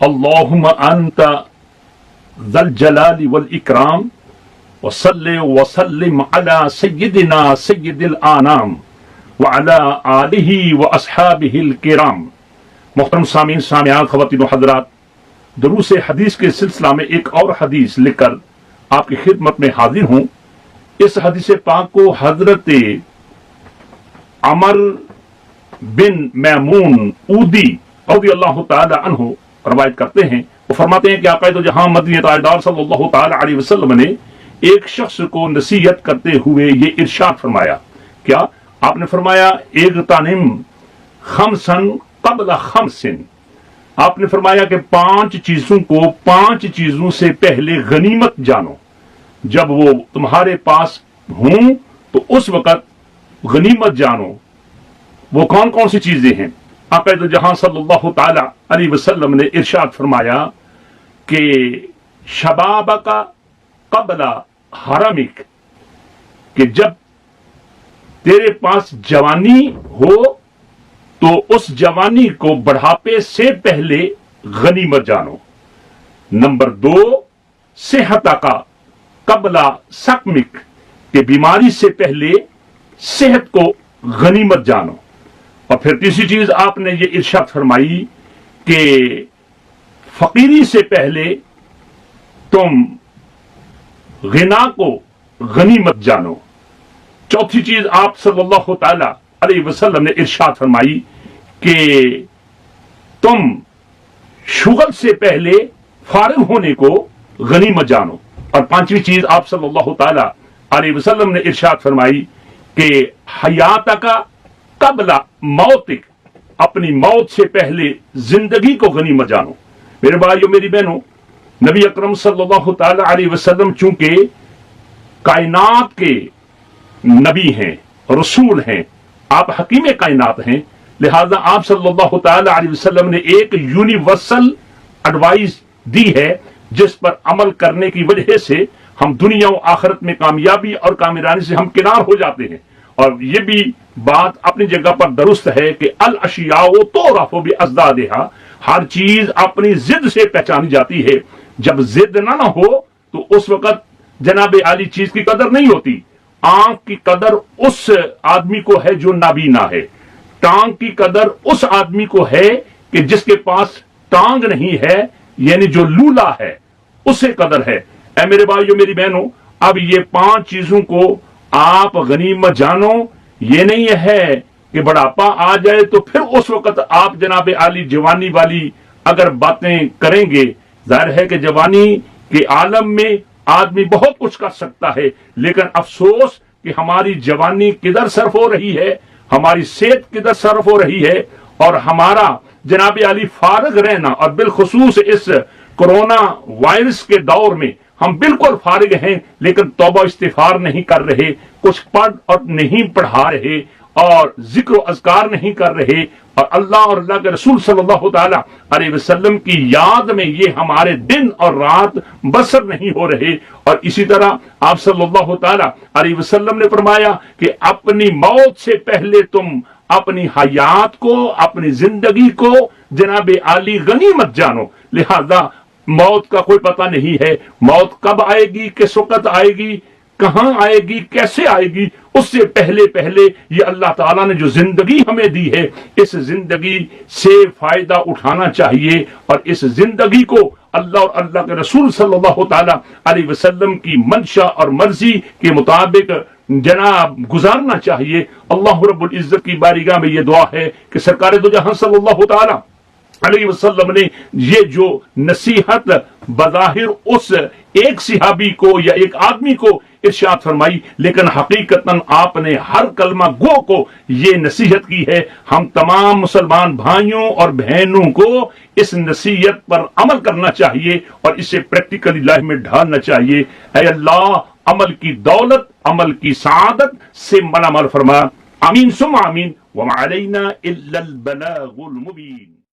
اللہم انت ذا الجلال والاکرام وصلی وسلم علی سیدنا سید الانام وعلی آلہ واصحابہ الکرام۔ محترم سامعین سامعات، خواتین و حضرات، دروس حدیث کے سلسلہ میں ایک اور حدیث لے کر آپ کی خدمت میں حاضر ہوں۔ اس حدیث پاک کو حضرت عمر بن میمون اودی رضی اللہ تعالی عنہ روایت کرتے ہیں۔ وہ فرماتے ہیں کہ آقا دو جہاں مدنی تاجدار صلی اللہ تعالی علیہ وسلم نے ایک شخص کو نصیحت کرتے ہوئے یہ ارشاد فرمایا۔ کیا آپ نے فرمایا اغتنم خمسن قبل خمسن، آپ نے فرمایا کہ 5 چیزوں کو 5 چیزوں سے پہلے غنیمت جانو، جب وہ تمہارے پاس ہوں تو اس وقت غنیمت جانو۔ وہ کون کون سی چیزیں ہیں؟ آقا دو جہاں صلی اللہ تعالی علیہ وسلم نے ارشاد فرمایا کہ شبابک قبل حرمک، کہ جب تیرے پاس جوانی ہو تو اس جوانی کو بڑھاپے سے پہلے غنیمت جانو۔ نمبر 2 صحتک قبل سقمک، کہ بیماری سے پہلے صحت کو غنیمت جانو۔ اور پھر تیسری چیز آپ نے یہ ارشاد فرمائی کہ فقیری سے پہلے تم غنا کو غنیمت جانو۔ چوتھی چیز آپ صلی اللہ تعالی علیہ وسلم نے ارشاد فرمائی کہ تم شغل سے پہلے فارغ ہونے کو غنیمت جانو۔ اور 5ویں چیز آپ صلی اللہ تعالی علیہ وسلم نے ارشاد فرمائی کہ حیاتک قبل موتک، اپنی موت سے پہلے زندگی کو غنیمت جانو۔ میرے بھائیو میری بہنوں، نبی اکرم صلی اللہ تعالی علیہ وسلم چونکہ کائنات کے نبی ہیں، رسول ہیں، آپ حکیم کائنات ہیں، لہذا آپ صلی اللہ تعالی علیہ وسلم نے ایک یونیورسل ایڈوائز دی ہے جس پر عمل کرنے کی وجہ سے ہم دنیا و آخرت میں کامیابی اور کامیرانی سے ہم کنار ہو جاتے ہیں۔ اور یہ بھی بات اپنی جگہ پر درست ہے کہ الاشیاء تعرف بازدادها، ہر چیز اپنی ضد سے پہچانی جاتی ہے۔ جب ضد نہ ہو تو اس وقت جناب عالی چیز کی قدر نہیں ہوتی۔ آنکھ کی قدر اس آدمی کو ہے جو نابینا ہے، ٹانگ کی قدر اس آدمی کو ہے کہ جس کے پاس ٹانگ نہیں ہے، یعنی جو لولا ہے، اسے قدر ہے۔ اے میرے بھائیو میری بہنوں، اب یہ 5 چیزوں کو آپ غنیمت جانو۔ یہ نہیں ہے کہ بڑھاپا آ جائے تو پھر اس وقت آپ جناب عالی جوانی والی اگر باتیں کریں گے۔ ظاہر ہے کہ جوانی کے عالم میں آدمی بہت کچھ کر سکتا ہے، لیکن افسوس کہ ہماری جوانی کدھر صرف ہو رہی ہے، ہماری صحت کدھر صرف ہو رہی ہے، اور ہمارا جناب عالی فارغ رہنا، اور بالخصوص اس کرونا وائرس کے دور میں ہم بالکل فارغ ہیں لیکن توبہ استغفار نہیں کر رہے، کچھ پڑھ اور نہیں پڑھا رہے، اور ذکر و اذکار نہیں کر رہے، اور اللہ اور اللہ کے رسول صلی اللہ تعالی علیہ وسلم کی یاد میں یہ ہمارے دن اور رات بسر نہیں ہو رہے۔ اور اسی طرح آپ صلی اللہ تعالی علیہ وسلم نے فرمایا کہ اپنی موت سے پہلے تم اپنی حیات کو، اپنی زندگی کو جناب عالی غنیمت جانو۔ لہذا موت کا کوئی پتہ نہیں ہے، موت کب آئے گی، کس وقت آئے گی، کہاں آئے گی، کیسے آئے گی، اس سے پہلے یہ اللہ تعالیٰ نے جو زندگی ہمیں دی ہے، اس زندگی سے فائدہ اٹھانا چاہیے، اور اس زندگی کو اللہ اور اللہ کے رسول صلی اللہ تعالی علیہ وسلم کی منشا اور مرضی کے مطابق جناب گزارنا چاہیے۔ اللہ رب العزت کی بارگاہ میں یہ دعا ہے کہ سرکار دو جہاں صلی اللہ تعالی علیہ وسلم نے یہ جو نصیحت بظاہر اس ایک صحابی کو یا ایک آدمی کو ارشاد فرمائی، لیکن حقیقتاً آپ نے ہر کلمہ گو کو یہ نصیحت کی ہے۔ ہم تمام مسلمان بھائیوں اور بہنوں کو اس نصیحت پر عمل کرنا چاہیے اور اسے پریکٹیکلی لائف میں ڈھالنا چاہیے۔ اے اللہ، عمل کی دولت، عمل کی سعادت سے مالا مال فرما۔ آمین ثم آمین۔ وما علینا الا البلاغ المبین۔